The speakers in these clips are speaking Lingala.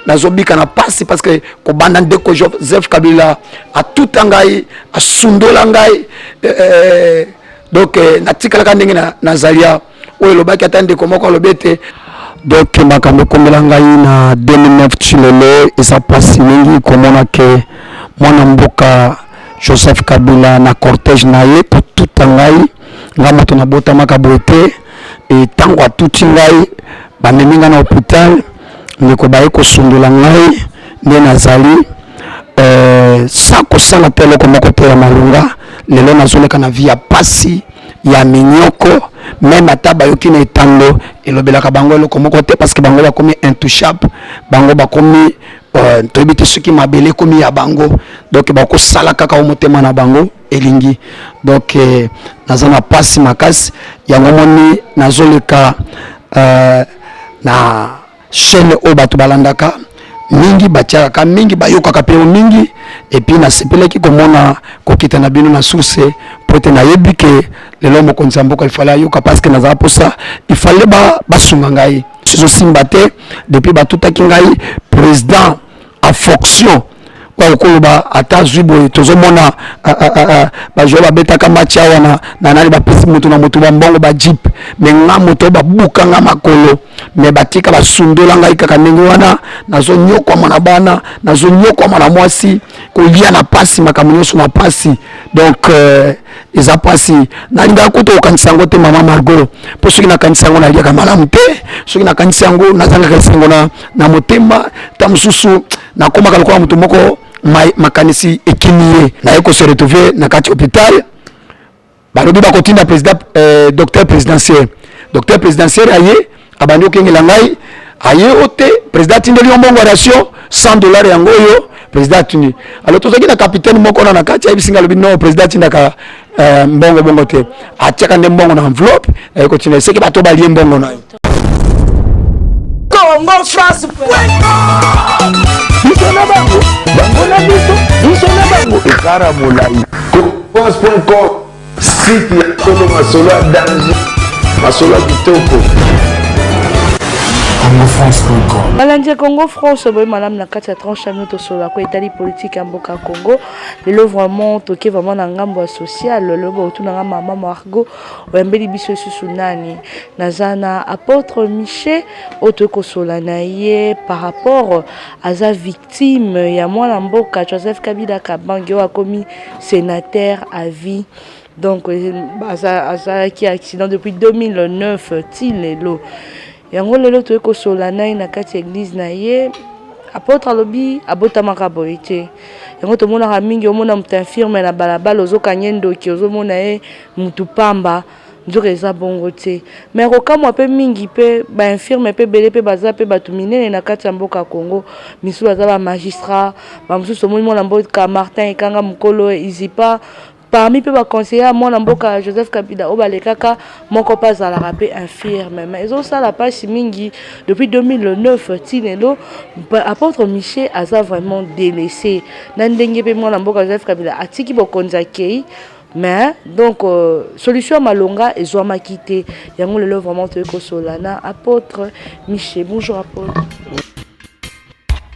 nazobika na pasi parce que kobanda ndeko Joseph Kabila a tout ngai a sundola ngai donc natikalaka ndenge nazalia oyo lobaki atande komoko lobete donc makambo komela ngai na 2009 chilelo esa pasi mingi komona ke mwana mboka Joseph Kabila na cortège na ye ko tout ngai ngamoto na bota makabote et tango atuti ngai bameminga na hôpital ndeko baye ko sundola ngai nde nazali sa kosala te eloko moko te ya malunga lelo nazoleka na vie ya pasi ya minyoko même ata bayoki na etando elobelaka bango eloko moko te parce que bango bakomi intouchable bango bakomi toyebi te soki mabele ekomi ya bango donc bakosala kaka o motema na bango elingi donc naza na pasi makasi yango moni nazoleka na chaîne oyo bato balandaka mingi batiaka mingi bayokaka pe mingi et puis nasepelaki komona kokita na bino na source po ete nayebi ke lelo mokonzi ya mboka ifale ayoka parce que nazala posa ifale basunga ngai sizosimba te depuis batutaki ngai président à fonction okoloba ata zwi boye tozomona bajoue babetaka match awa na nani bapesi moto na moto bambongo bajip me nga moto babuka nga makolo me batika basundola ngai kaka ndenge wana nazonyokwama na bana nazonyokwama na mwasi kolia na pasi makambo nyonso na pasi donc eza pasi nalingaka kuta kokanisa yango te mama Margot mpo soki nakanisa yango naliaka malamu te soki nakanisa yango nazangaka esengo na motema ta mosusu nakomaka lokola moto moko makanisi ekimiye naye kose retrouver na kati hôpital balobi bakotinda président docteur présidentiel aye abandi okengela ngai aye ote président tindeli mbongo ration $100 yango yo président tuni alors tozaki na capitaine moko na kati ayebisinga lobi non président tindaka mbongo te atiaka nde mbongo na enveloppe aye kotinda seki bato balie mbongo nayo Congo France Ekara molai Congo.com site ya Congo masolo ya danger masolo ya kitoko CongoFrance.com Balandi Congo France boy madame na kati ya tranche ya noto sola ko etali politique ya mboka Congo lelo vraiment toke vraiment na ngambo social lelo ba otuna nga mama Margot oyambeli biso susu nani nazana apôtre Michel otoko sola na ye par rapport à sa victime ya mwana mboka Joseph Kabila Kabange a commis sénateur à vie. Donc qui a accident depuis 2009 tilelo yango lelo to ko solana na kati église na ye apôtre alobi abota makaboy te yango to mona mingi omona mutu infirme na balabala ozokanyendo ki ozomona ye mutu pamba nzoka eza bongo te mais kokamwa pe mingi pe ba infirme pe bele pe baza pe batu minene na kati ya mboka Congo misu baza ba magistrat ba musu mona mboka Martin Ekanga mukolo izipa parmi les conseillers, mon amboka Joseph Kabila obalekaka moko pas à la rapé infirme mais ils ont ça la page mingi depuis 2009 tinelo apôtre Michel a ça vraiment délaissé nandenge pe mon amboka Joseph Kabila atiki bokonza kei mais donc solution malonga et zoama quitté yango lelo vraiment te ko solana apôtre Michel. Bonjour apôtre.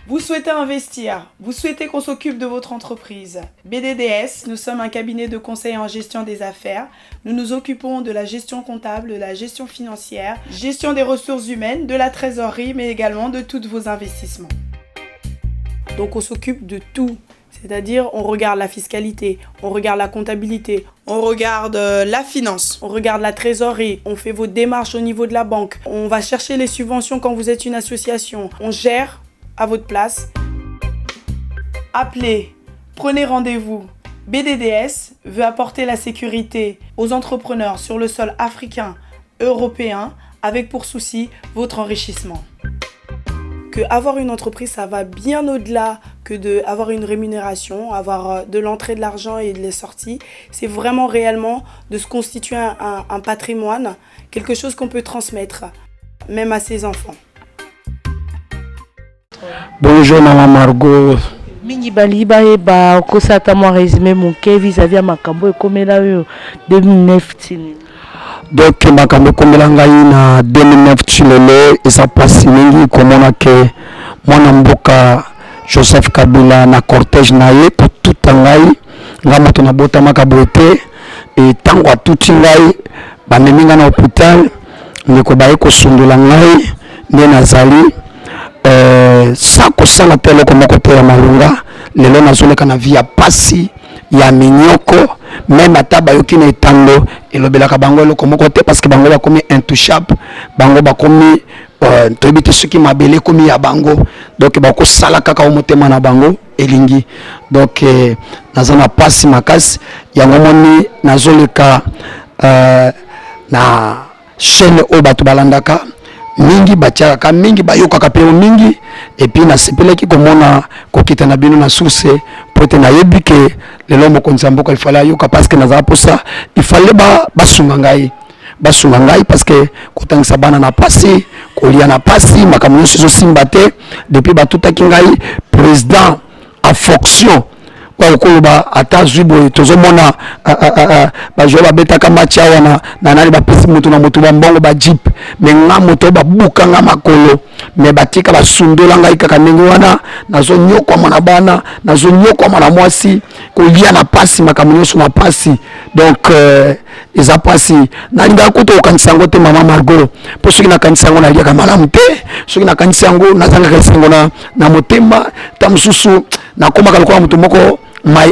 Vous souhaitez investir, vous souhaitez qu'on s'occupe de votre entreprise. BDDS, nous sommes un cabinet de conseil en gestion des affaires. Nous nous occupons de la gestion comptable, de la gestion financière, gestion des ressources humaines, de la trésorerie, mais également de tous vos investissements. Donc on s'occupe de tout. C'est-à-dire, on regarde la fiscalité, on regarde la comptabilité, on regarde la finance, on regarde la trésorerie, on fait vos démarches au niveau de la banque, on va chercher les subventions quand vous êtes une association, on gère à votre place. Appelez, prenez rendez-vous. BDDS veut apporter la sécurité aux entrepreneurs sur le sol africain, européen, avec pour souci votre enrichissement. Que avoir une entreprise, ça va bien au-delà que d'avoir une rémunération, avoir de l'entrée de l'argent et de la sortie. C'est vraiment réellement de se constituer un patrimoine, quelque chose qu'on peut transmettre, même à ses enfants. Bonjour maman Margot. Mingi baliba eba kosata mo résumé mon ke vis-à-vis makambo ekomela yo 2009 tini. donc makambo kombela ngai na 2009 chilele eza pasi mingi komona ke mwana mboka Joseph Kabila na cortège na ye ko tuta ngai nga moto na botamaka boye te e ntango atuti ngai bamemi ngai na hôpital ndeko baye kosundola ngai nde nazali sa kosala te eloko moko te ya malunga lelo nazoleka na vi ya pasi ya minyoko même ata bayoki na etando elobelaka bango eloko moko te parce que bango bakomi intouchable bango bakomi toyebi te soki mabele ekomi ya bango donc bakosala kaka o motema na bango elingi donc naza na pasi makasi yango moni nazoleka na chaîne oyo bato balandaka mingi batiaka mingi bayokaka pe mingi et puis nasepelaki komona kokita na bino na source pour te nayebi ke lelo mokonzi mboka il fallait yoka parce que nazala posa il fallait basunga ngai parce que kotangisa bana na pasi kolia na pasi makambo nyonso ezosimba te depuis batutaki ngai président en fonction okoloba ata zwi boye tozomona bajoye babetaka match awa na nani bapesi moto na moto bambongo bajip me nga moto babuka nga makolo me batika basundola ngai kaka ndenge wana nazonyokwama na bana nazonyokwama na mwasi kolia na pasi makambo nyonso na pasi donc eza pasi nalingaka kuta kokanisa yango te mama Margot mpo soki nakanisa yango naliaka malamu te soki nakanisa yango nazangaka esengo na motema ta mosusu nakomaka lokola moto moko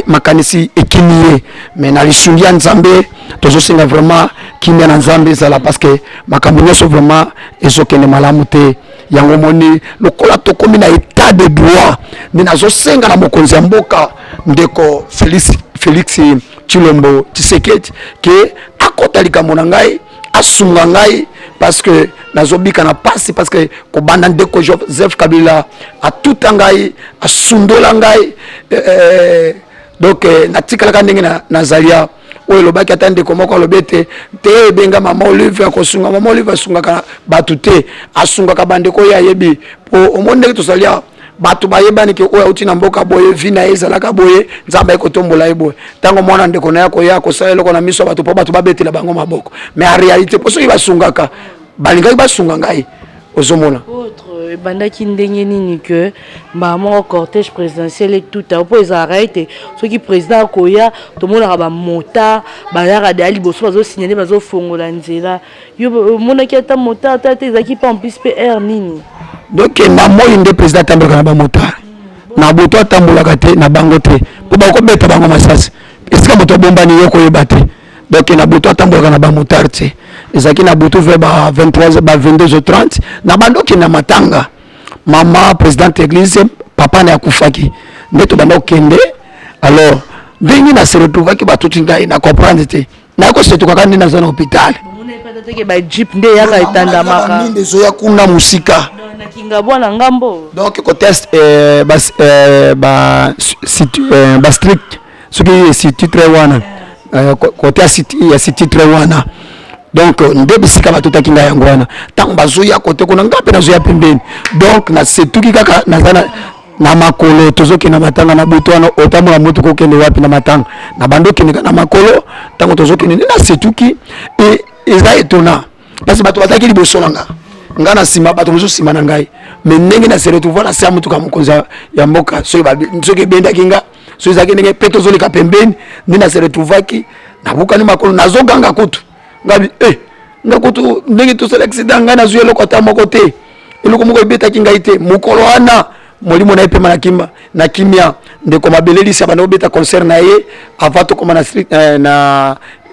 makanisi ekimie mais na lisungi ya nzambe tozosenga vraiment kimia na nzambe ezala parce que makambo nyonso vraiment ezokende malamu te yango moni lokola tokomi na état de droit nde nazosenga na mokonzi ya mboka ndeko Félix Tshilombo Tshisekedi ke akota likambo na ngai asunga ngai parce que nazobika na pasi parce que kobanda ndeko Joseph Kabila atuta ngai asundola ngai donc natikalaka ndenge nazalia oyo elobaki ata ndeko moko alobi ete te ebenga mama Olive akosunga mama Olive asungaka bato te asungaka bandeko oyo ayebi po omoni ndenge tozalia bato bayebani ke oyo auti na mboka boye vi na ye ezalaka boye nzambe akotombola ye boye ntango mwana ndeko na ye koya kosala eloko na miso ya bato mpo bato babetela bango maboko mais en réalité mpo soki basungaka balingaki basunga ngai ozomona bandaki ndenge nini ke mbamoko cortège présidentiel et tout po ezalaka ete soki président akoya tomonaka bamota bayaka deya liboso bazosignale bazofongola nzela yo omonaki ata mota ata te ezalaki mpe en plus mpe air nini donc na moi nde président atambolaka na bamotare na buto atambolaka te na bango te mpo bakobeta bango masasi esika moto abombani ye koyeba te donc na buto atambolaka na bamotare te ezalaki na butu vers ba 22h30 na bandoki na matanga mama présidente église papa na akufaki nde tobanda kokende alors ndenge na se retrouvaki batuti ngai na comprendre te nakosetukaka nde naza na hôpital bajip nde eyaka etandamaka nde ezoya kuna mosika nakinga bwana ngambo donc kotest bastrict soki sititre wana kote ya sititre wana donc nde bisika batutaki ngai yango wana ntango bazoya kote kuna nga mpe nazoya pembeni donc nasetuki kaka naza na makolo tozokende na matanga na butu wana otambola motuka okende wapi na matanga na bando okendeka na makolo ntango tozokende nde nasetuki eza etona parce bato bataki liboso na nga na nsima bato mosusu nsima na ngai mais ndenge na se retrouve na se ya motuka mokonzi ya mboka soki ebendaki nga soki ezalaki ndenge mpe tozoleka pembeni nde na se retrouvaki nabukani makolo nazoganga kutu ngabi nga kutu ndenge tosala accident ngai nazwi eloko ata moko te eloko moko ebetaki ngai te mokolo wana molimo na ye pema na kimia ndeko mabelelisi abanda kobeta concert na ye avant tokoma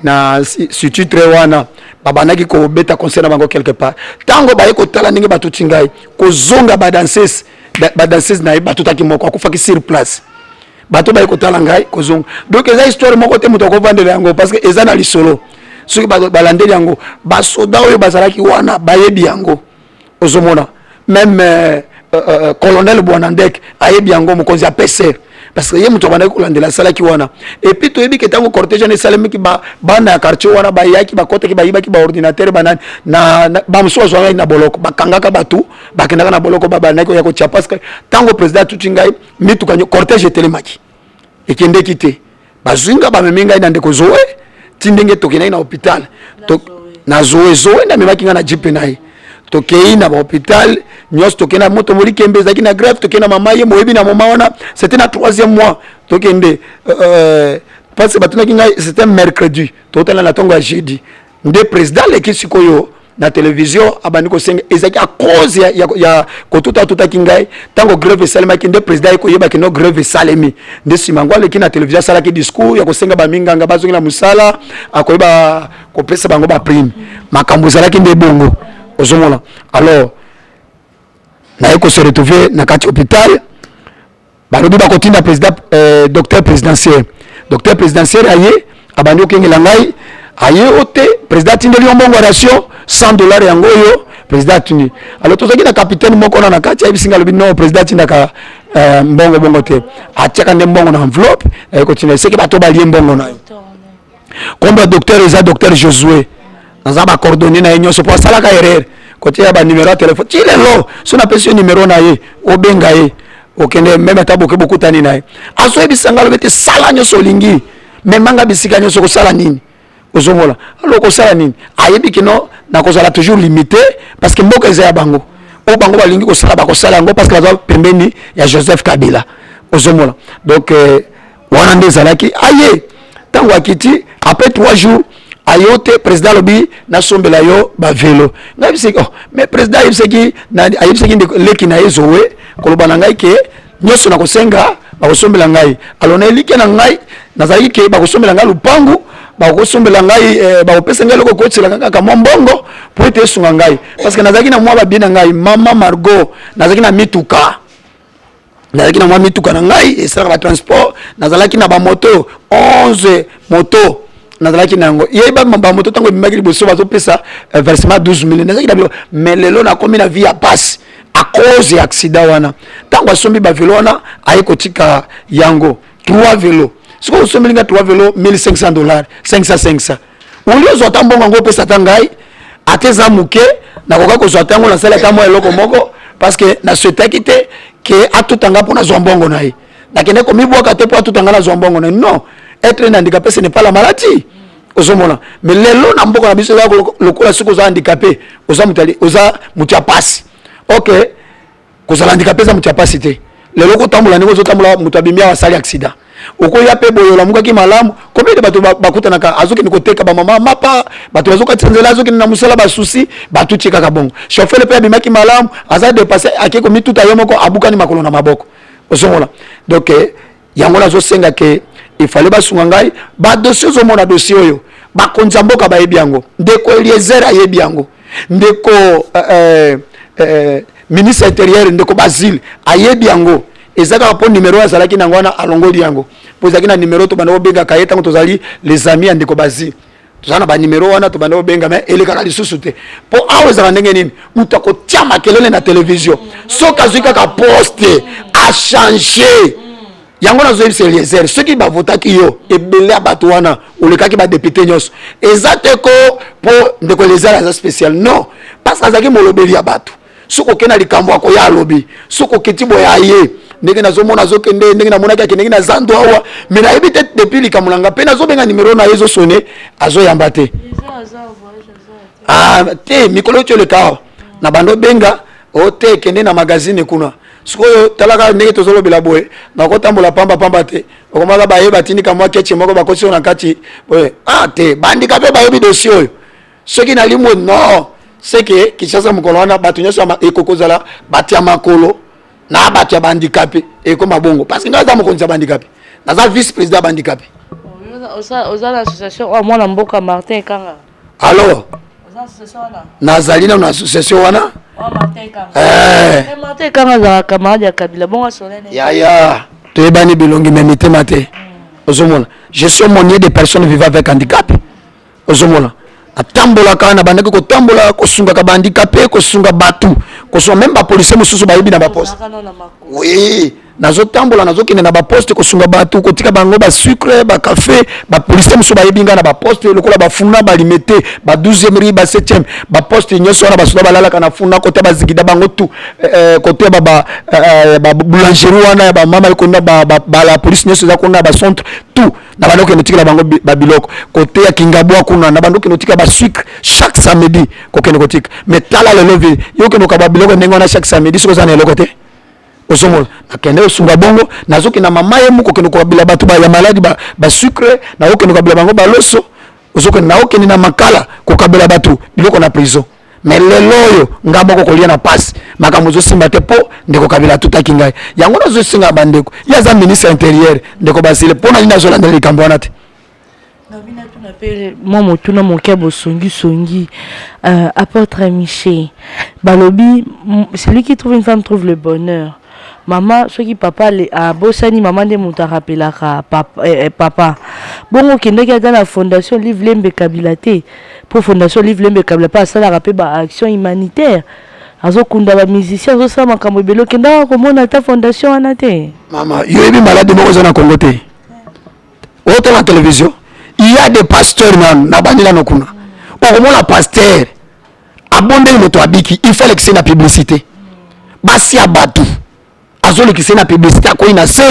na sutitre wana babandaki kobeta concert na bango quelque part ntango baye kotala ndenge batuti ngai kozonga badanseuse na ye batutaki moko akufaki sur place bato baye kotala ngai kozonga donc eza histoire moko te moto akovandela yango parce que eza na lisolo soki balandeli yango basoda oyo bazalaki wana bayebi yango ozomona même colonel Bwanandek ayebi yango mokonzi ya PCR parce que ye moto abandaki kolandela asalaki wana et puis toyebi ke ntango cortège wana esalemaki bana ya quartier wana bayaki bakotaki bayibaki baordinateur banani bamosusu bazwangaki na boloko bakangaka bato bakendaka na boloko babandaki koya kotia parce que ntango président atuti ngai mituka cortège etelemaki ekendeki te bazwi nga bamemi ngai na ndeko Zoe ti ndenge tokendaki na hôpital na zoe na memaki nga na jipe na ye tokei na hôpital nyos tokena moto moli kembe zaki na grève tokena mama ye moyebi na mama wana c'était na 3e mois tokende parce que batuna kinga c'était mercredi totala na tongo ya jeudi nde président leki sikoyo na télévision abandi ko senga ezaki à cause ya kotuta tuta kingai tango grève salema ki nde président ko yeba kino grève salemi nde simangwa leki na télévision sala ki discours ya ko senga ba minganga bazongi na musala akoyeba ko pesa bango ba prime makambo zala ki nde bongo ozomona alors na eko se retrouver na kati hôpital balobi ba kotinda président docteur présidentiel aye abandi okengela ngai aye ote président tindeli ombongo ration $100 yango yo président tuni alors tozaki na capitaine moko na kati ayibisinga lobi non président tindaka mbongo bongo te atiaka nde mbongo na enveloppe eko tinda seki bato balie mbongo na komba docteur eza docteur Josué naza ba coordonner na nyonso po sala ka erreur côté ya ba numéro de téléphone tilelo so na pesi numéro na ye obenga ye okende même taboke beaucoup tani na ye aso ebisanga lobete sala nyonso lingi memanga bisika nyonso ko sala nini ozomola alors ko sala nini ayebi kino na ko sala toujours limité parce que mboka eza ya bango o bango balingi ko sala ba ko sala ngo parce que la pembeni ya Joseph Kabila ozomola donc wana ndezalaki aye tango akiti après 3 jours ayote président lobi na sombela yo ba vélo ngabi seki mais président ayibseki na ayibseki leki na ezowe koloba na ngai ke nyoso na kosenga ba kosombela ngai alors na elike na ngai nazali ke ba kosombela ngai lupangu ba kosombela ngai ba kopesa ngai loko kotsela kaka mbongo pour ete sunga ngai parce que nazali na mwa ba bien ngai mama Margot nazali na mituka na mwa mituka na ngai esala ba transport nazalaki na ba moto 11 moto nazalaki nango yeba ba moto tango bimaki liboso bazo pesa versement 12 000 nazalaki na mais lelo na komi na vie ya passe à cause ya accident wana tango asombi ba vélo wana ayeko tika yango 3 vélos siko osombi linga 3 vélos $1,500 500 ulio zota mbongo ngo pesa tangai ateza muke na koka ko zota ngo na sala kama eloko moko parce que na souhaitaki te ke atutanga pona zombongo na ye na kene ko mibwaka te po atutanga na zombongo na non être un handicapé ce n'est pas la maladie ozomona mais lelo na mboko na biso la lokola siko za handicapé oza mutali oza mutia passe OK ko za handicapé za mutia passe te lelo ko tambola ndeko zo tambola mutabimia wa sali accident oko ya pe boyola muka ki malamu combien de bato bakutana ka azoki nikoteka ba mama mapa bato bazoka tenzela azoki na musala ba souci batu chika ka bongo chauffeur pe abimaki malamu aza dépasser akeko mituta yo moko abuka ni makolo na maboko ozomona donc yango na zo senga ke il fallait basunga ngai ba dossier zo mona dossier oyo ba konza mboka ba yebi yango ndeko Eliezer ayebi yango ndeko ministre intérieur ndeko Basile ayebi yango ezaka po numéro ya zalaki nango wana alongoli yango po ezaki na numéro to bana obenga kayeta ngo tozali les amis ya ndeko Basile tozana ba numéro wana to bana obenga mais elekaka lisusu te po awe zaka ndenge nini mutako tia makelele na télévision soka zuka ka poste a changer yango na zoyebisa Eliezer soki bavotaki yo ebele bato wana olekaki ba député nyonso ezate ko po ndeko Eliezer aza spécial non parce que azaki molobeli ya bato soko kena likambo ako ya lobi soko ketibo ya ye ndenge nazomona zokende ndenge namonaki akende na zando awa mais nayebi te depuis likamulanga pe nazobenga numéro na yezo sonné azoyamba te te mikolo tyo le kao na bando benga o te kende na magazine kuna sikoyo talaka ndenge tozolobela boye nakotambola pamba te okomaka bayeba tindika mwa keche moko bakotisi na kati boye te bandika pe bayebi dossier oyo soki na limo non seke Kinshasa mokolo wana bato nyonso ekokozala batia makolo na bato ya bandikape ekoma bongo parce que naza mokonzi ya bandikape naza vice président ya bandikape oza na association wa mwana mboka Martin Kanga alors oza association wana nazali na association wana Martin Kanga za camarade ya Kabila bongo solene ya toyebani bilongi mais mitema te ozomona gestion monnier des personnes vivant avec handicap ozomona atambola kana bandaki ko tambola ko sunga ka bandikape ko sunga batu ko so même ba police mususu ba yibi na ba poste oui nazo tambola nazo kine na ba poste ko sunga batu ko tika bango ba sucre ba café ba police mususu ba yibi na ba poste lokola ba funa ba limité ba 12e ri ba 7e ba poste nyoso na ba soda balala kana funa ko te ba zigida bango tu côté ba boulangerie wana ba mama ko na ba la police nyoso za ko na ba centre tout na bandoki notika bango babiloko côté ya Kingabwa kuna na bandoki notika ba sucre chaque samedi kokene kotika mais tala le levé yo ke noka babiloko ndenge na chaque samedi siko za na eloko te osomo na kende osunga bongo nazoki na mama yemu kokene ko bila batu ba ya maladi ba sucre na okene ko bila bango ba loso osoke na okene na makala ko kabela batu biloko na prison mais leloyo ngamba ko kolia na passe makambo zo simba te po ndeko kabila tutaki ngai yango na zo singa bandeko ya za ministre intérieur ndeko basile pona ina zo landeli kambo wana te na bina tunapele momo tuna mokabo songi apôtre Michel balobi celui qui trouve une femme trouve le bonheur. Maman, ce qui papa a bossani maman de monta rappelaka papa. Bon ok ndeki dans la fondation Livre Lembe Kabilate pour fondation Livre Lembe Kabila pas ça la rappel ba action humanitaire. Azo kunda ba musicien azo sa makambo belo kenda ko mona ta fondation anate. Mama, yo ebi malade moko za na Congo te. Autant la télévision, il y a des pasteurs na bandila no kuna. O mona pasteur abonde moto abiki, il faut que c'est la publicité. Basi abatu. Azole ki sena publicité ko ina se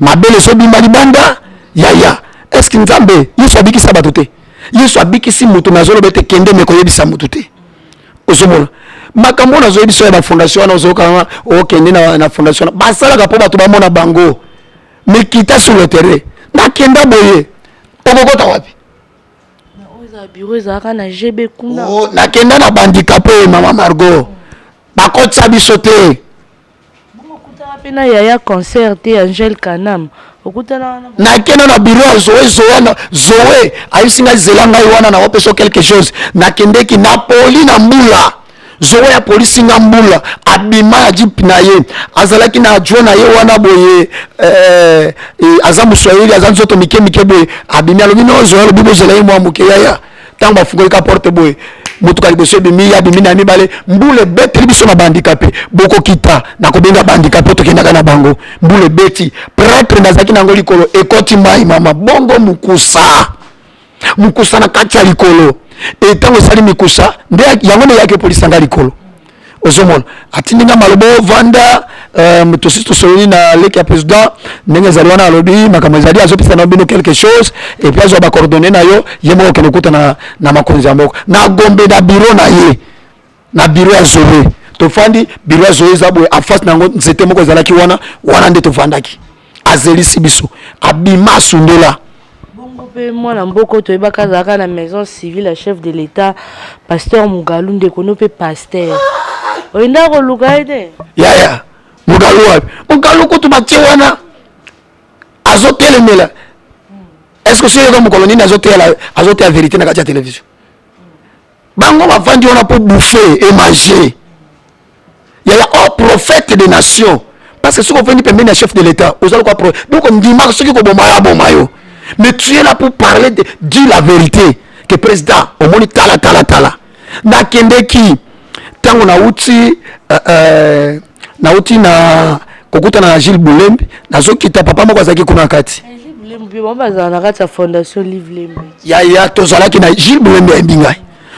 mabele so bimba libanda yaya est-ce que nzambe yesu abiki sabato te yesu abiki si mutu nazolo bete kende me ko yebisa mutu te osomona makambo nazo yebiso ya ba fondation na ozoka o kende na fondation basala ka po batu ba mona bango mais kita sur le terrain na kenda boye okokota wapi na oza bureau za kana GB kuna oh na kenda na bandikapo mama Margot bakotsa biso te pena yaya concert te Angel Kanam okutana na kena na bureau zoe ayisinga zelanga wana na opeso quelque chose na kendeki na poli na mbula zoe ya polisi nga mbula abima ya jeep na ye azalaki na adjoint na ye wana boye azamu Swahili azanzo to mike boye abimi alobi no zoe lobi bozela ye mwa muke yaya tango bafungolika porte boye mutuka liboso bimi ya bimi na mibale mbule beti biso na bandikape boko kita na kobenga bandikape to kendaka na bango mbule beti prêtre nazaki nango likolo ekoti mai mama bongo mukusa na kati ya likolo etango sali mikusa nde yango ne yake polisi nga likolo ozomona atindinga malobo vanda mutosisto solini na leki ya président ndenge zali wana alobi makambo zali azopesa na bino quelque chose et puis azo ba coordonner na yo yemo ke nokuta na makonzi ya mboka na gombe na bureau na ye na bureau ya Zoé to fandi bureau ya Zoé zabwe a face nango nzete moko zalaki wana nde to fandaki azelisi biso abima sundela bongo pe mwana mboko to ebaka zaka na maison civile à chef de l'état pasteur Mugalu ndeko no pe pasteur oinda ko lukaide yaya Mugalu wapi Mugalu ko tubatie wana azotelemela est-ce que c'est comme colonine azote vérité na kati ya télévision bango bafandi wana pour bouffer et manger yaya prophète des nations parce que ce qu'on fait ni pembeni na chef de l'état aux quoi donc on dit marque ce qui ko bomaya yo mais tu es là pour parler de dire la vérité que président au moni tala na kendeki tango na uti na kokuta na Gilles Boulembi nazokita papa moko azaki kuna kati Gilles Boulembi bomba na kati ya fondation Livre Lembe ya tozalaki na Gilles Boulembi embingai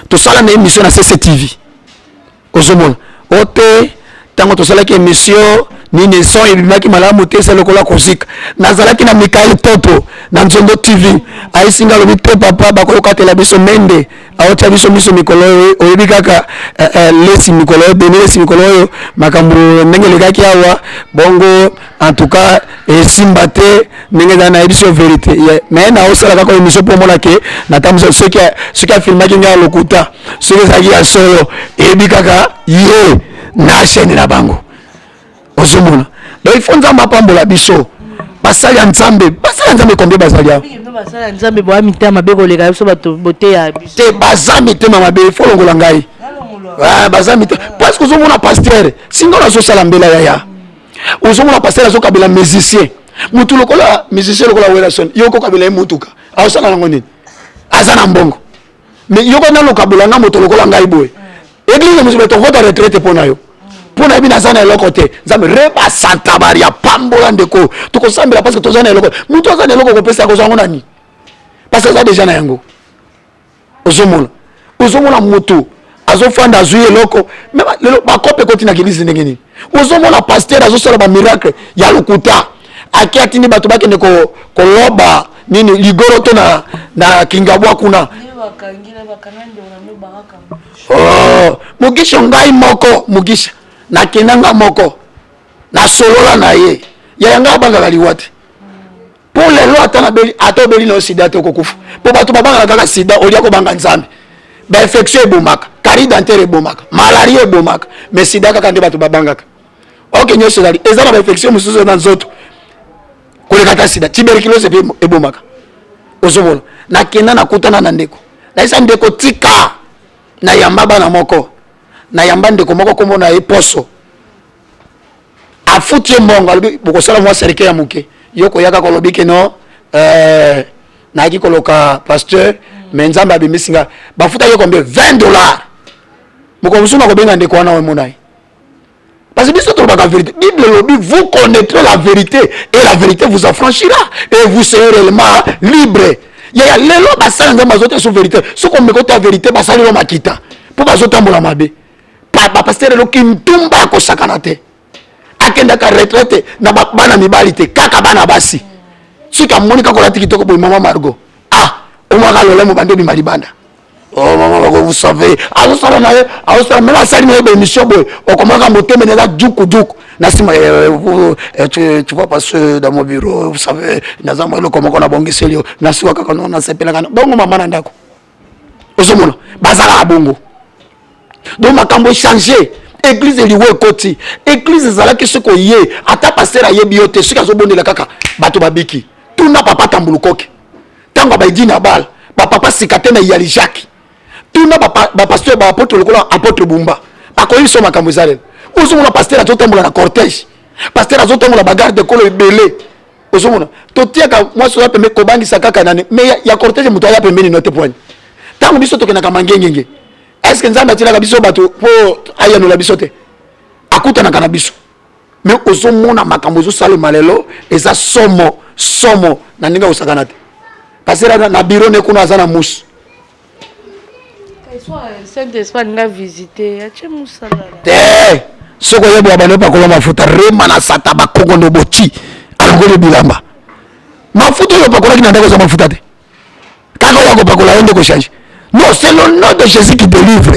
tosala na émission na CCTV ozomona ote tango tosalaki émission nini son ebimaki malamu te selokola kozika nazalaki na Mikael Toto na Nzondo TV aisinga lobi te papa bakoyokatela biso mende aotia biso mikolo oyebi kaka lesi mikolo benelesi mikolo makambo ndenge lekaki awa bongo en tout cas simba te ndenge za na émission vérité mais na osala kaka émission pour mona ke na tamzo ce qui a filmé nga lokuta ce qui zaki ya solo eyebi kaka ye na chaîne na bango osomona donc il faut nzamba pambola biso basali ya nzambe combien basali ya basali nzambe bo amitama beko leka biso bato bote ya biso te bazami te mama be faut longola ngai bazami te parce que ozomona pasteur singa na sala mbela yaya ozomona pasteur azo kabela musicien mutu lokola musicien lokola Werason yoko kabela mutuka awosala nango nini azana mbongo mais yoko na lokabela nga moto lokola ngai boye église musu to vote retraite pona yo pona bina sana eloko te nzambe reba santa maria pambola ndeko tukosambela parce que tozana eloko mutu azana eloko kopesa ko zango nani parce que ça déjà na yango ozomona mutu azofanda azui eloko même lelo bakope kotina kilisi ndenge nini ozomona pasteur azosala ba miracle ya lokuta aki atindi bato bakende ko loba nini ligoro to na kingabwa kuna oh mugisha ngai moko mugisha na kinanga moko na solola na ye ya nga banga baliwati pour les lois atanabeli atobeli no sida to kokufu po batu babanga kaka sida olia ko banga nzambe ba infection ebomaka carie dentaire ebomaka malaria ebomaka mais sida kaka nde batu babanga ok nyoso zali ezala ba infection mususu na nzoto kolekata sida tuberculose ebomaka ozobona na kena na kutana na ndeko na isa ndeko tika na yamba bana moko na yamba ndeko moko komona eposo afutie mbongo alobi bokosala mwa serike ya muke yoko yaka kolobike no na ki koloka pasteur menzamba abimisinga bafuta yoko mbe $20 moko musuna ko benga ndeko wana we monai parce que biso to ba vérité Bible lobby vous connaîtrez la vérité et la vérité vous affranchira et vous serez réellement libre ya lelo basala ngamba zote sur vérité ce qu'on me côté la vérité basala lo makita pour bazotambola mabe papa pasteur lo kimtumba ko sakanate akenda ka retraite na bana mibalite kaka bana basi sika monika ko lati kitoko boy mama Margot o mwa kalola mo bande bi malibanda oh maman vous savez alors même la salle de émission boy on commence à monter mais là djuku na sima tu vois passer dans mon bureau vous savez nazama le comment on a bongi selio na siwa kaka non na sepela kana bongo mama na ndako ozomona bazala bongo donc makambo changer église eliwe koti église zala ki soko ye ata passer ayebi yote sika zo bondela kaka bato babiki tuna papa tambulukoke tango ba idina bal papa sikate na yali Jacques tuna ba pasteur ba apôtre lokola apôtre Bumba akoyi so makambo zale ozomona pasteur azotambola na cortège pasteur azotambola bagarde de kolo ebele ozomona totiaka moi so pembe kobangisa kaka nane mais ya cortège muto ya pembe ni note point tango biso tokena ka mangengenge est-ce que nzamba tila ka biso bato po ayano la biso te akuta na kana biso mais ozomona makambo zo sale malelo eza somo na ninga osakana te pasteur na bureau ne kuna azana musu Saint-Esprit n'a visité. Ache musala. Soko yebo abane pa kola mafuta rema na sata ba kongo ndo bochi. Alongole bilamba. Mafuta yo pa kola kina ndako za mafuta te. Kako yako pa kola ende ko change. Non, c'est le nom de Jésus qui délivre.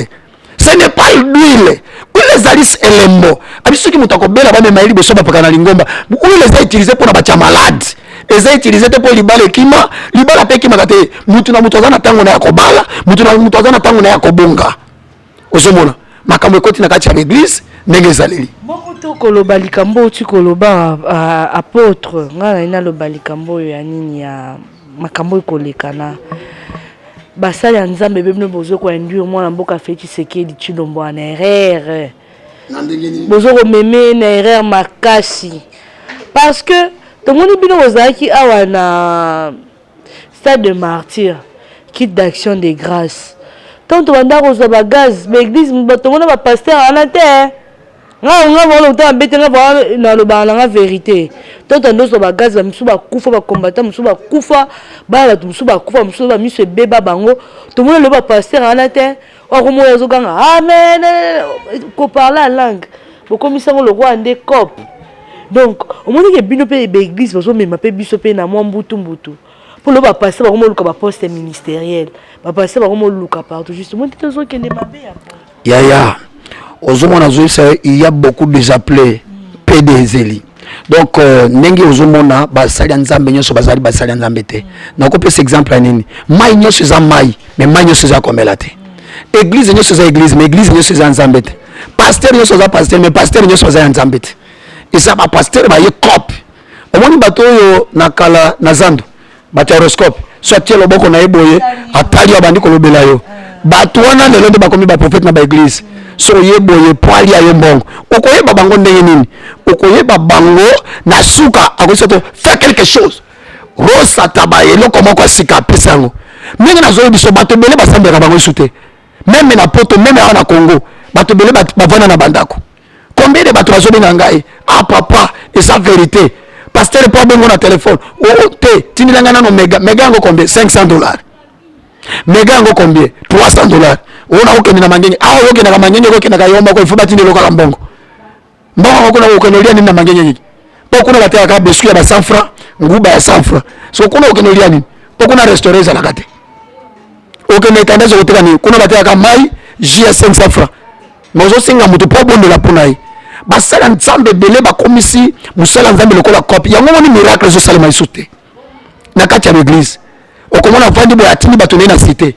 Ce n'est pas l'huile. Huile zalis elembo. Abiso ki mutako bela ba mema ili boso pa pakana lingomba. Huile za utiliser pour na ba malade. Eza utiliser te pour libala kima, libala pe kima kate mutu na mutu azana tango na yakobala, mutu na mutu azana tango na yakobonga. Osomona, makambo ekoti na kati ya l'église ndenge ezaleli. Moko to koloba likambo tu koloba apôtre, ngana ina loba likambo ya nini ya makambo ekolekana. Basali ya Nzambe bebno bozo ko induire mwana mboka feti sekeli chilombo na erreur. Bozo ko meme na erreur makasi. Parce que tout le monde bino ozaki awa na stade de martyr, kit d'action de grâce. Tant on a reçu ba gaz, l'église tout le monde va pasteur en terre. On va le temps bête na le ba la vérité. Tant on a ba gaz, musu ba kufa ba combattant, musu ba kufa, ba musu ba kufa, musu ba musu beba bango. Tout le monde le va pasteur en terre. O ko mo yazo ganga. Amen. Ko parler en langue. Bo commissaire le roi ande cop. Donc, au moment que bino pe l'église, parce que même pe biso pe na moi mbutu. Pour le passer par le poste ministériel, va passer par le luka partout justement tout ce qui est mabé. Ya. Ozomona zoisa il y a beaucoup de appelés PDZeli. Donc ndenge ozomona basali nzambe nyoso basali nzambe te. Na ko pesa exemple nini? Mai nyoso za mai, mais mai nyoso za komela te. Église nyoso za église, mais église nyoso za nzambe te. Pasteur nyoso za pasteur, mais pasteur nyoso za nzambe te. Et ça va pasteur ba ye cop. Omoni bato yo nakala nazando. Bato horoscope. Soit tielo boko na eboye, atali abandi ko lobela yo. Bato wana lelo nde bakomi ba prophète na ba église. So yeboye poali ya yombongo. Okoyeba bango ndenge nini? Okoyeba bango na suka akosoto faire quelque chose. Rosa tabaye loko moko sika pesango. Mingi na zoyo biso bato bele basambe ka bango sute. Même na poto, même na Congo, bato bele bavana na bandako. Combien de bateaux sont ngai? Ah papa, et sa vérité. Pasteur pas bon na téléphone. Oh te, tini langa no mega ngo combien? $500. Mega ngo combien? $300. Ona okeni na mangenge. Ah okeni na mangenge okeni na yomba ko ifuba tini lokala mbongo. Mbongo ko na okeni lia ni na mangenge. po kuna bateka ka biscuit ya ba 100 francs nguba ya 100 francs so kuna okene liani po kuna restaurant za lakate okene tandazo koteka ni kuna bateka ka mai jus ya 500 francs mozo singa mutu po bonde la pona yi basala nzambe bele bakomisi musala nzambe lokola copie yango moni miracle zo salema isute na kati ya l'église okomona vandi bo atini batone na cité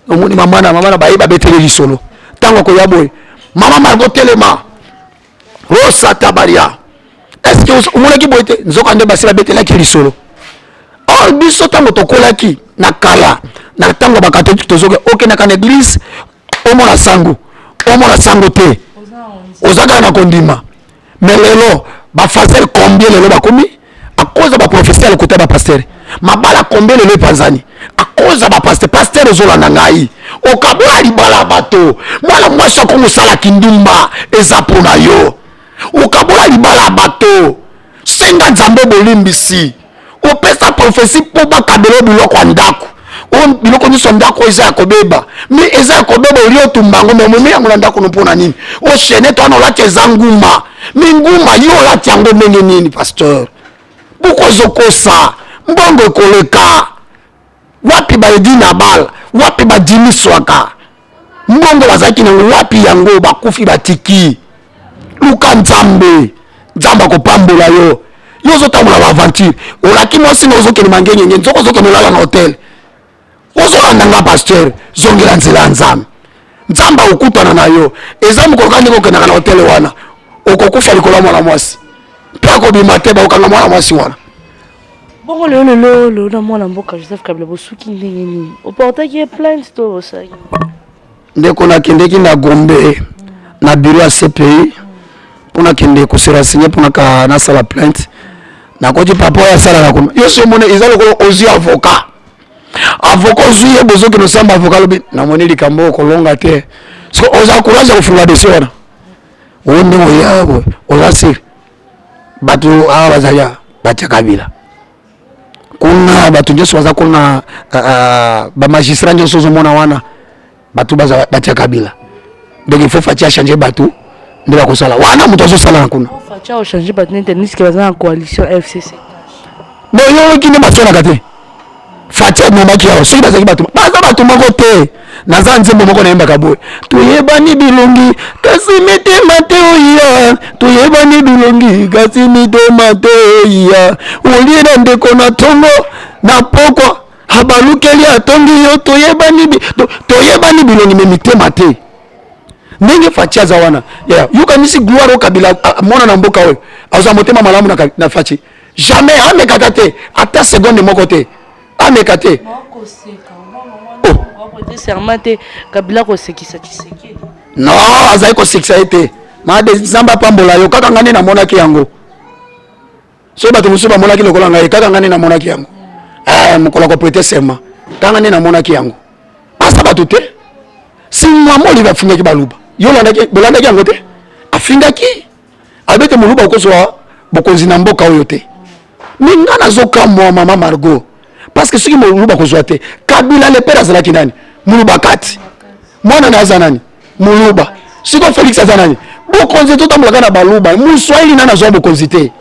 omoni mama na bayeba betele lisolo tango ko yaboy mama margo telema rosa tabaria est-ce que omona ki boite nzoka nde basila betela ki lisolo or biso tango tokola ki na kala na tango bakatolike tozoke oke na kan église omona sango te ozaka na kondima mais lelo ba fazer combien lelo bakomi à cause ba prophétie à côté ba pasteur mabala combien lelo panzani à cause ba pasteur ezolanda ngai okabola libala bato mwana mwasi ko musala kindumba ezapo na yo okabola libala bato senga nzambe bolimbisi opesa prophétie po bakabelo biloko ndako on biloko ni sondako eza kobeba mi eza kobeba olio tumbango mais momi yango ndako no pona nini o chene to na lati ezanguma mi nguma yo lati yango ndenge nini pasteur buko zokosa mbongo koleka wapi ba edina bal wapi ba jimi swaka mbongo bazaki na wapi yango bakufi batiki luka nzambe ko pambola yo zo tamula ba aventure olaki mosi nozo ke mangenye nyenye nzoko zo ke nolala na hotel ozolanda nga pasteur zongela nzela nzambe nzamba okutana na yo eza mokokani kokendaka na hotel wana okokufa likolo ya mwana mwasi mpe akobima te baokanga mwana mwasi wana bongo lelo na mwana mboka Joseph Kabila bosuki ndenge nini oportaki plainte to osaki ndeko nakendeki na Gombe na bureau ya CPI mpona kende kosera signé mpona nasala plainte nakoti papa oyo asalaka kuna yo so mone eza lokolo ozwi avocat ozwi ye bozoki nosamba avocat lobi namoni likambo okolonga te so oza courage kofunga dossier wana oyo ndenge oyabo oza siri bato awa bazali batya Kabila kuna bato nyonso baza kuna bamagistrat nyonso ozomona wana bato batya Kabila donc il faut Fatia changer bato nde bakosala wana moto azosala na kuna Fatia ochange bato nete niske baza na coalition FCC no yo kinde basalaka te Fatia nomaki yao soki bazaki bato baza bato moko te naza nzembo moko nayembaka boye toyebani bilongi kasi mitema te oya toyebani bilongi kasi mitema te oya olie na ndeko na tongo na pokwa abalukeli atongi yo toyebani bilongi me mitema te ndenge Fatia za wana yokanisi gloire Kabila mona na mboka oyo azwa motema malamu na Fatia jamais amekata te ata seconde moko te ameka te Kabila kosekisa Tshisekedi non azali kosekisa ye te made nzambe apambola yo kaka ngani namonaki yango so bato mosusu bamonaki lokola ngai kaka ngani namonaki yango mokolo koprete serment kaka ngani namonaki yango pasa bato te si mwamoli bafingaki baluba yo bolandaki yango te afingaki abete moluba okozwa bokonzi na mboka oyo te ninga nazokamwa mama Margot parce que soki moluba kozwa te Kabila le père azalaki nani moluba kati mwana na aza nani moluba siko Félix aza nani bokonzi totambolaka na baluba muswahili nani azwa bokonzi te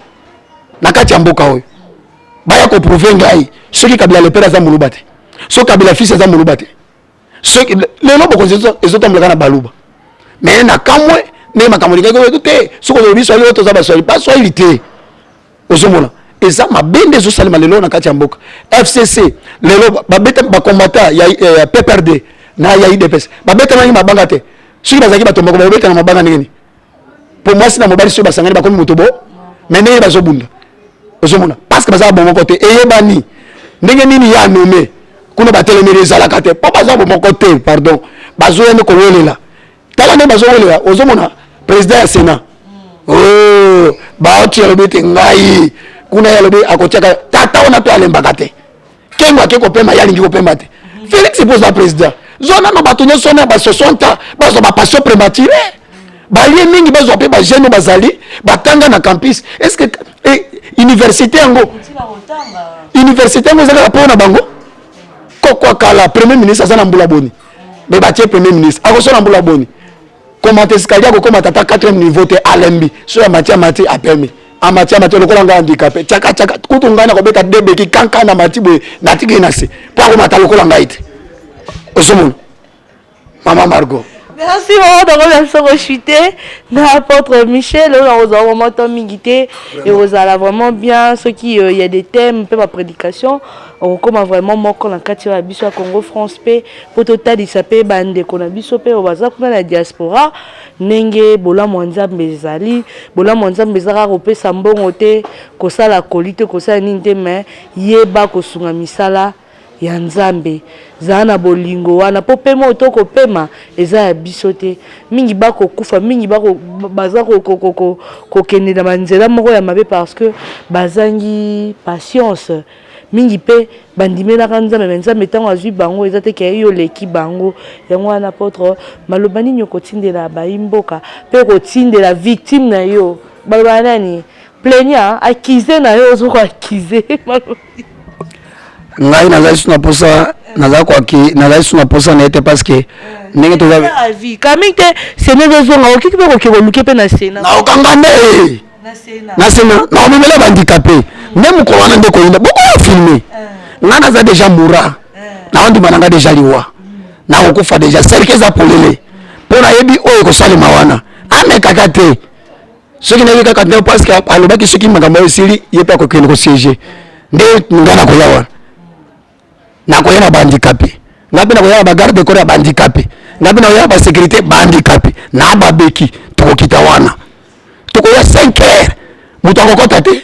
na kati ya mboka oyo baya koprouve ngai soki Kabila le père aza moluba te so Kabila fils aza moluba te soki lelo bokonzi ezotambolaka na baluba mais na kamwe ne makambo likaki te soko lobi swahili oyo toza baswahili pas swahili te ozomona eza mabende ezosalema lelo na kati ya mboka FCC lelo babeta bakombata ya PPRD na ya IDPS babeta nangi mabanga te soki bazalaki bato moko babeta na mabanga ndenge po mwasi na mobali soki basangani bakomi moto bo mais ndenge bazobunda ozomona parce que bazala bomoko te eyebani ndenge nini ya nome kuna batelemeli ezalaka te po baza bomoko te pardon bazoyende kowelela tala nde bazowelela ozomona président ya Sénat baoti yalobi te ngai kuna yalobi akotiaka tata ona to alembaka te kengo ake kopemba yalingi kopemba te Félix pose ba président zona no bato nyonso na ba 60 ans bazo ba passion prématurée balie mingi bazo pe ba jeune bazali batanga na campus est-ce que université yango zaka pona bango kokwa kala premier ministre azana mbula boni be batie premier ministre akosona mbula boni comment est-ce qu'il y a comment tata 4e niveau te alembi so ya mati apemi amati lokola nga handicapé tchaka tchaka kutu ngana ko beta debe ki kanka na matibwe na tiki na se pa ko mata lokola nga ite osomon Maman Margot. Merci maman d'avoir bien rechuté dans l'apôtre Michel on a vraiment tant mingité et vous allez vraiment bien ceux qui il y a des thèmes peu ma prédication on commence vraiment moi quand la quartier à biso à Congo France pe pour total il s'appelle bande qu'on a biso pe au bazar pour la diaspora nenge bola mwanza mbezali bola mwanza mbezara rope sambongo te ko sala kolite ko sala ninte mais yeba ko sunga misala ya nzambe zana bolingo wana po pema otoko pema eza ya biso te mingi bako kufa mingi bako baza ko kende na manzela moko ya mabe parce que bazangi patience mingi pe bandimela kanzambe nzambe tango azwi bango eza te ke yo leki bango yango wana apôtre malobani nyoko tindela baimboka pe ko tindela victime na yo balobana nani plaignant accuser na yo zo ko accuser ngai nazali suna posa nazali suna posa na ete parce que ndenge to la vie kaming te sene bezonga okiki pe ko luke pe na sena na okangande na sena na omemela bandicapé même ko wana ndeko yinda boko ya filmer nga naza déjà moura na ondi mananga déjà liwa na okufa déjà serkeza polele pona yebi oyo ko salima wana amekaka te soki na yeka kande parce que alobaki soki makambo esili yepa ko kende ko siéger nde ngana ko yawa nakoya na bandicapé ngapi nakoya na bagarde corps ya bandicapé ngapi nakoya na basécurité bandicapé na babeki tokokita wana tokoya 5 heures moto akokota te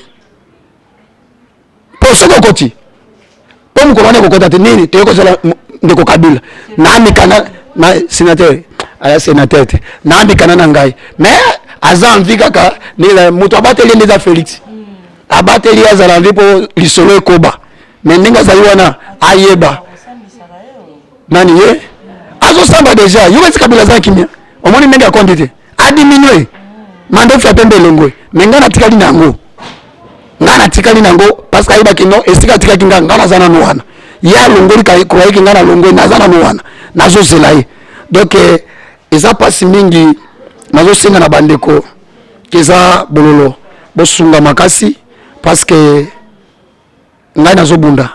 po soki okoti po mokolo wana ekokota te nini toyekozala ndeko kabila naamikana na sénateur aya sénateur te naamikana na ngai mais aza envi kaka moto abateli nde eza félix abateli azala envi mpo lisolo ekoba mais ndenge azali wana ayeba nani ye azosamba déjà yo esi kabila aza kimia omoni ndenge akondi te adiminue mandofi apembe elongwe mais ngai natikali nango ngai natikali nango parce que ayebaki no esika atikaki ngai ngai naza nano wana ye alongoli kroyeki ngai nalongwe naza nano wana nazozela ye donc eza mpasi mingi nazosenga na bandeko eza bololo bosunga makasi parce que ngai nazobunda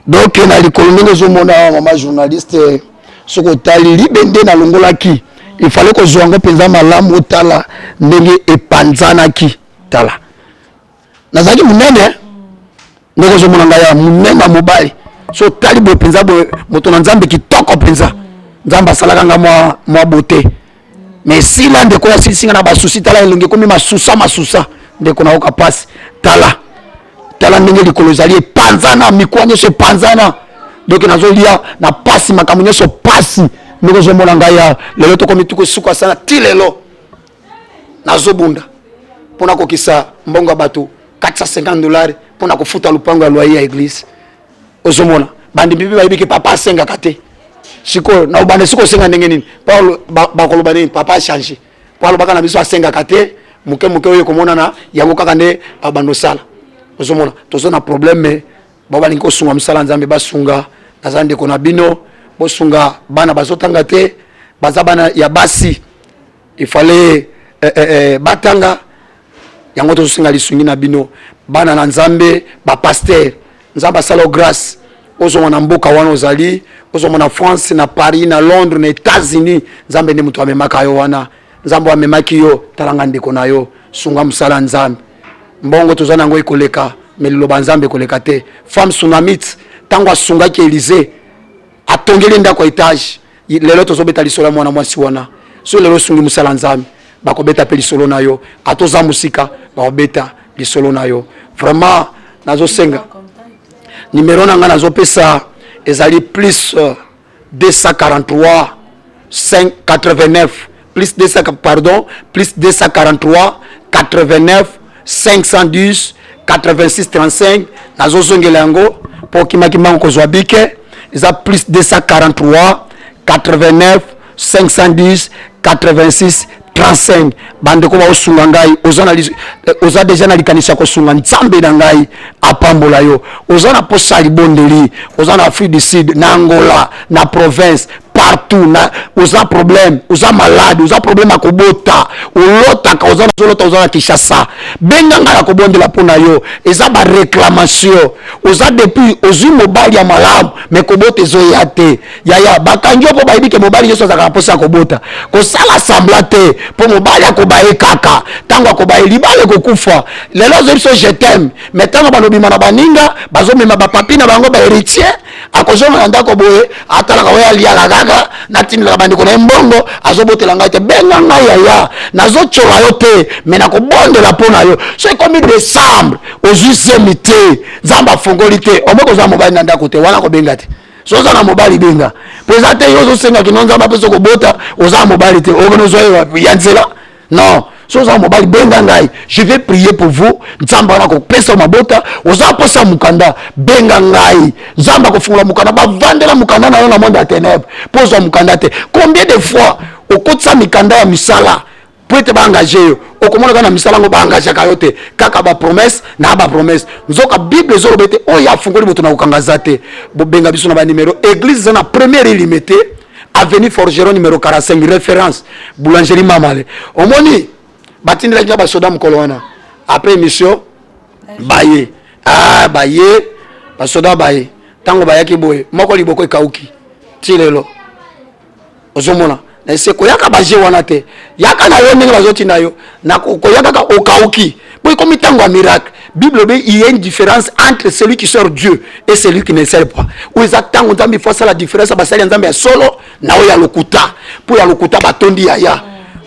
donc na likolo ndenge ozomona mama journaliste soki otali libende nalongolaki il fallait kozwa yango mpenza malamu otala ndenge epanzanaki tala nazalaki monene ndenge ozomona ngai ya monene ya mobali so otali boye mpenza boye moto na nzambe kitoko mpenza nzambe asalaka nga mwa bote mais sila ndeko ya silisinga na basusi tala elongi ekomi masusa ndeko nayoka pasi tala ndenge likolo ezali epanzana mikuwa nyonso epanzana donc nazolia na pasi makambo nyonso pasi ndenge ozomona ngai ya lelo tokomi tuku esuka sana ti lelo nazobunda mpona kokisa mbongo ya bato $450 mpona kofuta lupango ya loyer ya église ozomona bandimbi mpe bayebiki papa asengaka te sikoyo na obanda sikoyo osenga ndenge nini bakoloba nini papa achange po alobaka na biso asengaka te moke oyo ekomonana yango kaka nde babanda osala ozomona tozo na problème babalingi kosunga mosala nzambe basunga naza ndeko na bino bosunga bana bazotanga te baza bana ya basi il fallait batanga yango tozosenga lisungi na bino bana na nzambe bapaster nzambe asala grâce ozomona mboka wana ozali ozomona France na Paris na Londres na États-Unis nzambe nde moto amemaka yo wana nzambe amemaki yo talanga ndeko na yo sunga mosala nzambe mbongo toza nango ekoleka mais liloba nzambe ekoleka te femme sunamite ntango asungaki Élysée atongeli ndako étage lelo tozobeta lisolo ya mwana mwasi wana so lelo osungi mosala nzambe bakobeta mpe lisolo na yo atoza mosika bakobeta lisolo na yo vraiment nazosenga numéro na nga nazopesa ezali plus 243 589 plus 243 89 510 86 35 nazozongela yango po kimakimango kozwa bike eza plus 243 89 510 86 35 bandeko baosunga ngai oza deja na likanisi ya kosunga nzambe na ngai apambola yo oza na posa libondeli oza na Afrique du Sud na Angola na province partout na oza problème oza malade oza problème ya kobota olotaka oza nazolota oza na Kinshasa benga ngai ya kobondela mpo na yo eza baréclamation oza depuis ozwi mobali ya malamu me kobota ezoya te yaya bakangi yo mpo bayebi ke mobali nyonso azalaka na mposa ya kobota kosala sambla te mpo mobali akobaye kaka ntango akobaye libala kokufa lelo ozoyebi so je t'aime me ntango balobima na baninga bazomema bapapi na bango baheritier akozonga ndako boye atalaka oyo aliaka kaka natindelaka bandeko na ye mbongo azobotela ngai te benga ngai yaya nazocola yo te me nakobondela mpo na yo so ekomi décembre ozwi semi te nzambe afongoli te omoki ozwa mobali na ndako te wana kobenga te so oza na mobali benga mpo eza te yo ozosengaki no nzambe apesa kobota oza na mobali te okoni ozwa ya nzela non so oza mobali benga ngai je vais prier pour vous nzambe wana kopesa mabota oza posa mukanda benga ngai nzambe akofungula mukanda bavandela mukanda na yo na monde ya ténèbre mpo ozwa mukanda te combien de fois okotisa mikanda ya misala po ete baengage yo okomonaka na misala yango baengageaka yo te kaka bapromese na bapromese nzoka bible ezoloba ete oyo afungoli moto na kokanga za te bobenga biso na banimero église eza na première illimité avenue Forgeron numéro 45 référence boulangerie Mamale omoni batindelaki na basoda mokolo wana après émission baye baye basoda baye ntango bayaki boye moko liboko ekauki ti lelo ozomona na ese koyaka baje wana te yaka na yo ndenge bazotinda yo na koyaka kaka okauki boye komi ntango ya miracle bible il y a une différence entre celui qui sert Dieu et celui qui ne sert pas oyo eza ntango nzambe ifo asala différence ya basali ya nzambe ya solo na oyo ya lokuta mpo ya lokuta batondi yaya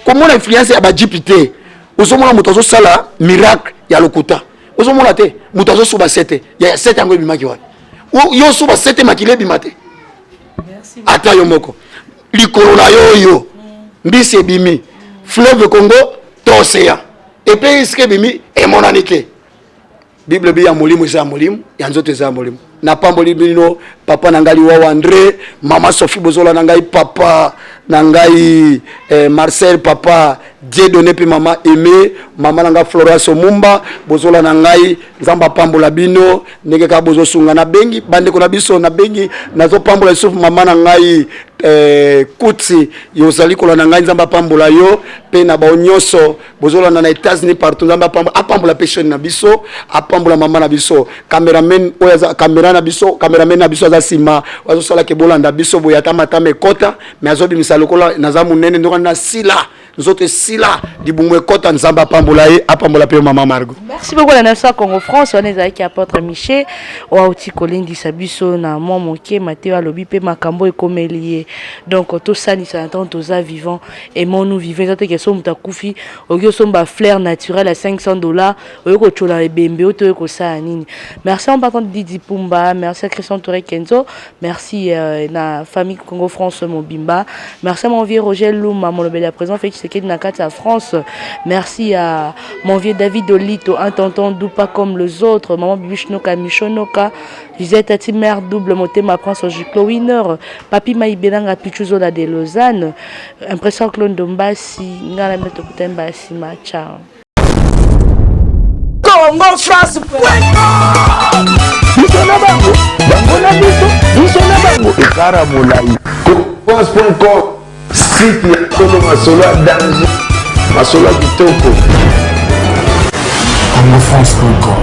komona influence ya bajipi te ozomona moto azosala miracle ya lokuta ozomona te moto azosuba sete ya sete yango ebimaki wana yo suba sete makili ebima te ata yo moko likolo na yo oyo mbisi ebimi fleuve Congo to océan epe eske ebimi emonani te bible bi ya molimo eza ya molimo ya nzoto eza ya molimo napamboli bino papa na ngai Liwawa André mama Sophie bozola na ngai papa na ngai Marcel papa Dieu donné puis mama Aimé mama na ngai Florence Omumba bozola na ngai nzamba pambola bino ndenge ka bozo sunga na bengi bandeko na biso na bengi nazo pambola Yusuf mama na ngai kutsi yozali kola na ngai nzamba pambola yo pe na ba nyonso bozola na États-Unis partout nzamba pambola passion na biso apambola mama na biso cameraman oya camera na biso cameraman na biso aza sima wazo sala ke bolanda biso boyata matame kota mais azobi misalo kola naza munene ndoko na sila nzoto sila dibumwe kota nzamba pambola ye apambola pe mama Margot. Merci beaucoup la nation Congo France on est avec apôtre Michel o auti kolindi sabiso na moi moké Matthieu alobi pe makambo ekomelié donc to sani sa tant toza vivant et mon nous vivons ça que sommes ta kufi ogyo somba fleur naturelle à $500 oyoko chola ebembe oto ko sa nini. Merci en partant de Didi Pumba, merci à Christian Touré Kenzo, merci na famille Congo France Mobimba, merci à mon vieux Roger Louma mon bel à présent fait que Nakata France. Merci à mon vieux David Olito, un tonton d'ou pas comme les autres, maman Bibichnoka, Michonoka, Gisette Atimer, double moté, ma prince au Juklo Winner, papi Maïbelanga, Pichuzola de Lausanne, impression clone d'Ombasi, Ngala Metokutembasi, Macha. Congo France, Ekara Moulai. France.com. Site ya Kolo Masolo ya danger Masolo ya kitoko. CongoFrance.com